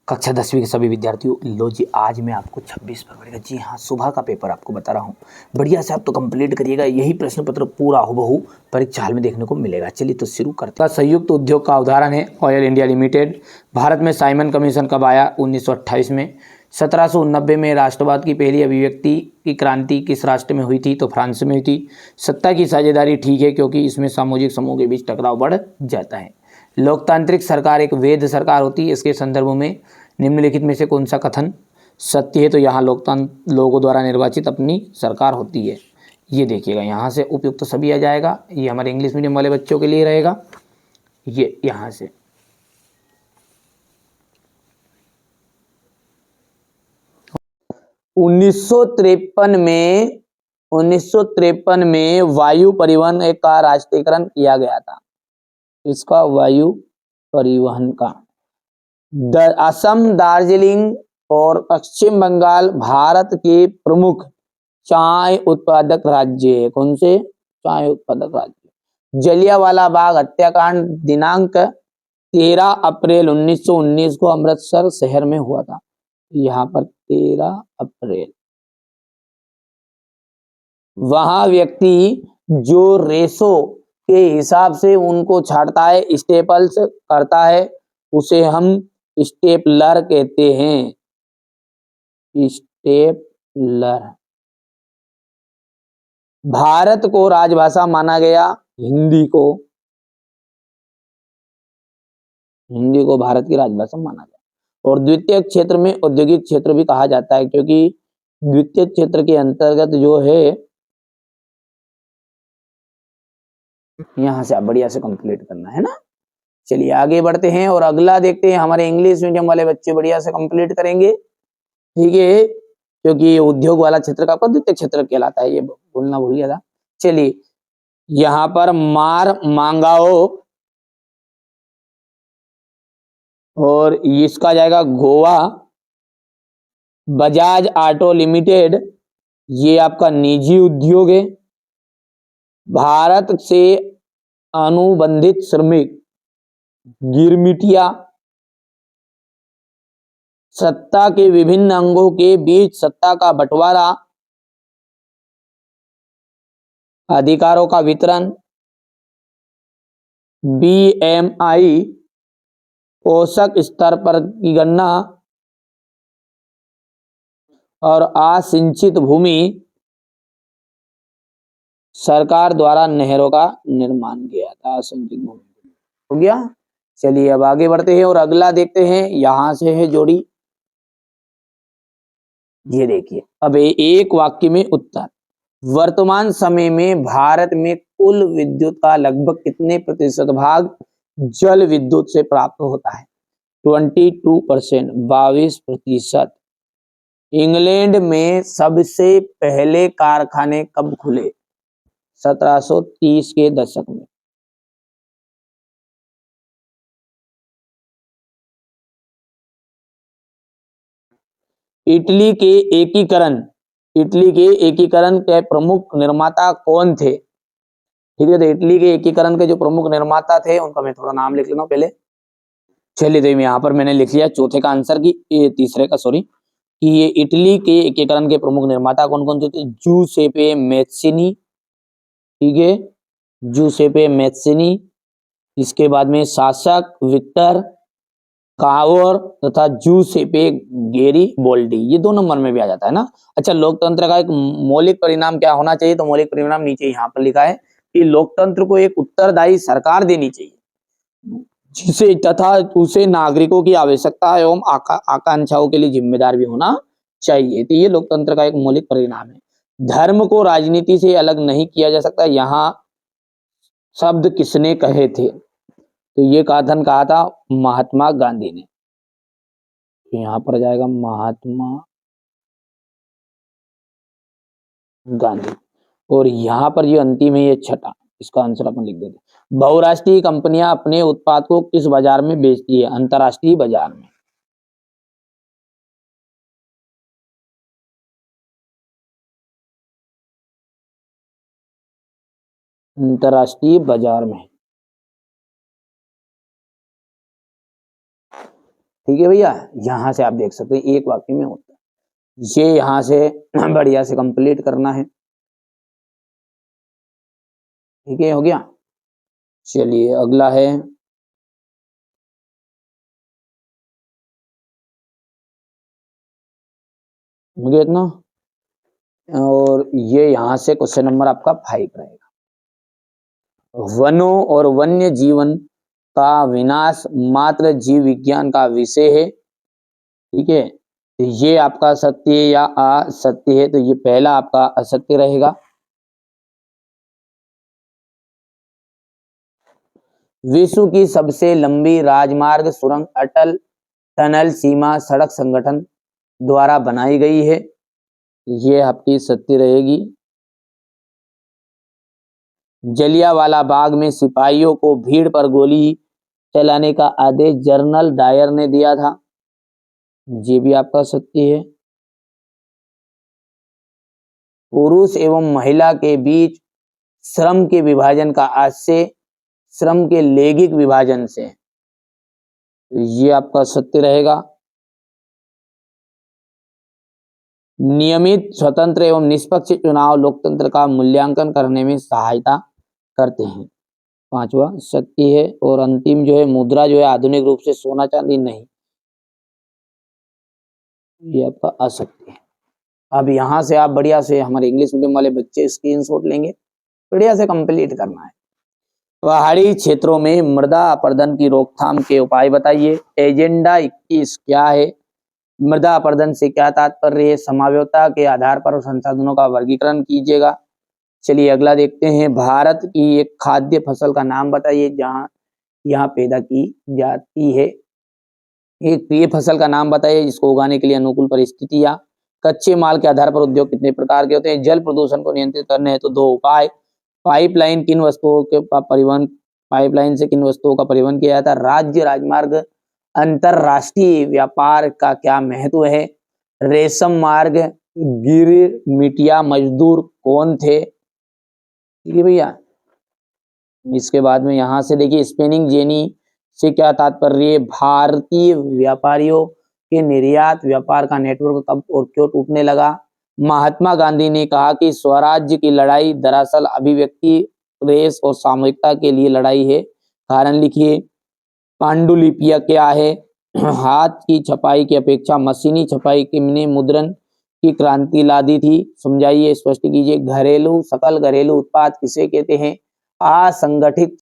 कक्षा 10वीं के सभी विद्यार्थियों, लो जी आज मैं आपको 26 फरवरी का, जी हाँ, सुबह का पेपर आपको बता रहा हूँ। बढ़िया से आप तो कंप्लीट करिएगा, यही प्रश्न पत्र पूरा हुबहू परीक्षा हाल में देखने को मिलेगा। चलिए तो शुरू करते हैं। संयुक्त उद्योग का उदाहरण है ऑयल इंडिया लिमिटेड। भारत में साइमन कमीशन कब आया? 1928 में। 1790 में राष्ट्रवाद की पहली अभिव्यक्ति की क्रांति किस राष्ट्र में हुई थी? तो फ्रांस में हुई थी। सत्ता की साझेदारी ठीक है क्योंकि इसमें सामाजिक समूह के बीच टकराव बढ़ जाता है। लोकतांत्रिक सरकार एक वैध सरकार होती है। इसके संदर्भ में निम्नलिखित में से कौन सा कथन सत्य है? तो यहाँ लोकतंत्र लोगों द्वारा निर्वाचित अपनी सरकार होती है। ये देखिएगा, यहाँ से उपयुक्त तो सभी आ जाएगा। ये हमारे इंग्लिश मीडियम वाले बच्चों के लिए रहेगा। ये यहाँ से 1953 में वायु परिवहन का राष्ट्रीयकरण किया गया था। इसका वायु परिवहन का असम, दार्जिलिंग और पश्चिम बंगाल भारत के प्रमुख चाय उत्पादक राज्य है। कौन से? चाय उत्पादक राज्य। जलियांवाला बाग हत्याकांड दिनांक 13 अप्रैल 1919 को अमृतसर शहर में हुआ था। यहाँ पर 13 अप्रैल। वहां व्यक्ति जो रेशो के हिसाब से उनको छांटता है, स्टेपल्स करता है, उसे हम स्टेपलर कहते हैं। स्टेपलर। भारत को राजभाषा माना गया हिंदी को भारत की राजभाषा माना गया। और द्वितीय क्षेत्र में औद्योगिक क्षेत्र भी कहा जाता है क्योंकि द्वितीय क्षेत्र के अंतर्गत जो है, यहां से आप बढ़िया से कंप्लीट करना है ना। चलिए आगे बढ़ते हैं और अगला देखते हैं। हमारे इंग्लिश मीडियम वाले बच्चे बढ़िया से कंप्लीट करेंगे, ठीक है, क्योंकि उद्योग वाला क्षेत्र का आपका द्वितीय क्षेत्र कहलाता है, ये बोलना भूल गया था। चलिए यहां पर मार मांगाओ और इसका जाएगा गोवा। बजाज ऑटो लिमिटेड ये आपका निजी उद्योग है। भारत से अनुबंधित श्रमिक गिरमिटिया। सत्ता के विभिन्न अंगों के बीच सत्ता का बंटवारा, अधिकारों का वितरण, बीएमआई पोषक स्तर पर की गणना और असिंचित भूमि सरकार द्वारा नहरों का निर्माण किया था। असिंचित भूमि हो गया। चलिए अब आगे बढ़ते हैं और अगला देखते हैं। यहां से है जोड़ी, ये देखिए। अब एक वाक्य में उत्तर। वर्तमान समय में भारत में कुल विद्युत का लगभग कितने प्रतिशत भाग जल विद्युत से प्राप्त होता है? 22%, 22%। इंग्लैंड में सबसे पहले कारखाने कब खुले? 1730 के दशक में। इटली के एकीकरण के प्रमुख निर्माता कौन थे? ठीक है, तो इटली के एकीकरण के जो प्रमुख निर्माता थे उनका मैं थोड़ा नाम लिख लेता हूँ पहले। चलिए तो यहाँ पर मैंने लिख लिया चौथे का आंसर की, ये तीसरे का सॉरी, कि ये इटली के एकीकरण के प्रमुख निर्माता कौन कौन से थे? जूसेपे मैत्सिनी, ठीक है, जूसेपे मैत्सिनी। इसके बाद में शासक विक्टर कावर तथा जूसेपे गेरिबोल्डी, ये 2 नंबर में भी आ जाता है ना। अच्छा, लोकतंत्र का एक मौलिक परिणाम क्या होना चाहिए? तो मौलिक परिणाम नीचे यहाँ पर लिखा है कि लोकतंत्र को एक उत्तरदायी सरकार देनी चाहिए जिसे तथा उसे नागरिकों की आवश्यकता एवं आकांक्षाओं के लिए जिम्मेदार भी होना चाहिए। तो ये लोकतंत्र का एक मौलिक परिणाम है। धर्म को राजनीति से अलग नहीं किया जा सकता, यहाँ शब्द किसने कहे थे? तो ये कथन कहा था महात्मा गांधी ने। तो यहाँ पर जाएगा महात्मा गांधी। और यहाँ पर ये अंतिम है, ये छठा, इसका आंसर अपन लिख देते। बहुराष्ट्रीय कंपनियां अपने उत्पाद को किस बाजार में बेचती है? अंतरराष्ट्रीय बाजार में। अंतरराष्ट्रीय बाजार में। ठीक है भैया, यहाँ से आप देख सकते हैं एक वाक्य में होता है। ये यहाँ से बढ़िया से कंप्लीट करना है। ठीक है, हो गया। चलिए अगला है हो गया इतना, और ये यहाँ से क्वेश्चन नंबर आपका 5 रहेगा। वनों और वन्य जीवन का विनाश मात्र जीव विज्ञान का विषय है। ठीक है, तो ये आपका सत्य या असत्य है, तो ये पहला आपका असत्य रहेगा। विश्व की सबसे लंबी राजमार्ग सुरंग अटल टनल सीमा सड़क संगठन द्वारा बनाई गई है, ये आपकी सत्य रहेगी। जलियांवाला बाग में सिपाहियों को भीड़ पर गोली चलाने का आदेश जनरल डायर ने दिया था, ये भी आपका सत्य है। पुरुष एवं महिला के बीच श्रम के विभाजन का आशय श्रम के लैंगिक विभाजन से, ये आपका सत्य रहेगा। नियमित स्वतंत्र एवं निष्पक्ष चुनाव लोकतंत्र का मूल्यांकन करने में सहायता करते हैं, पांचवा सत्य है। और अंतिम जो है मुद्रा जो है आधुनिक रूप से सोना चांदी नहीं, ये आपका असत्य है। अब यहाँ से आप बढ़िया से हमारे इंग्लिश मीडियम वाले बच्चे स्क्रीनशॉट लेंगे, बढ़िया से कंप्लीट करना है। पहाड़ी क्षेत्रों में मृदा अपरदन की रोकथाम के उपाय बताइए। एजेंडा 21 क्या है? मृदा अपरदन से क्या तात्पर्य है? समावयवता के आधार पर संसाधनों का वर्गीकरण कीजिएगा। चलिए अगला देखते हैं। भारत की एक खाद्य फसल का नाम बताइए जहाँ यहाँ पैदा की जाती है। एक प्रिय फसल का नाम बताइए जिसको उगाने के लिए अनुकूल परिस्थितियां। कच्चे माल के आधार पर उद्योग कितने प्रकार के होते हैं? जल प्रदूषण को नियंत्रित करने हैं तो 2 उपाय। पाइपलाइन किन वस्तुओं के परिवहन पाइपलाइन से किन वस्तुओं का परिवहन किया जाता है? राज्य राजमार्ग अंतरराष्ट्रीय व्यापार का क्या महत्व है? रेशम मार्ग गिरमिटिया मजदूर कौन थे? ठीक है भैया, इसके बाद में यहाँ से देखिए स्पेनिंग जेनी से क्या तात्पर्य? भारतीय व्यापारियों के निर्यात व्यापार का नेटवर्क कब और क्यों टूटने लगा? महात्मा गांधी ने कहा कि स्वराज्य की लड़ाई दरअसल अभिव्यक्ति प्रेस और सामूहिकता के लिए लड़ाई है, कारण लिखिए। पांडुलिपियां क्या है? हाथ की छपाई की अपेक्षा मशीनी छपाई किमने मुद्रण की क्रांति ला दी थी, समझाइए, स्पष्ट कीजिए। घरेलू सकल घरेलू उत्पाद किसे कहते हैं? असंगठित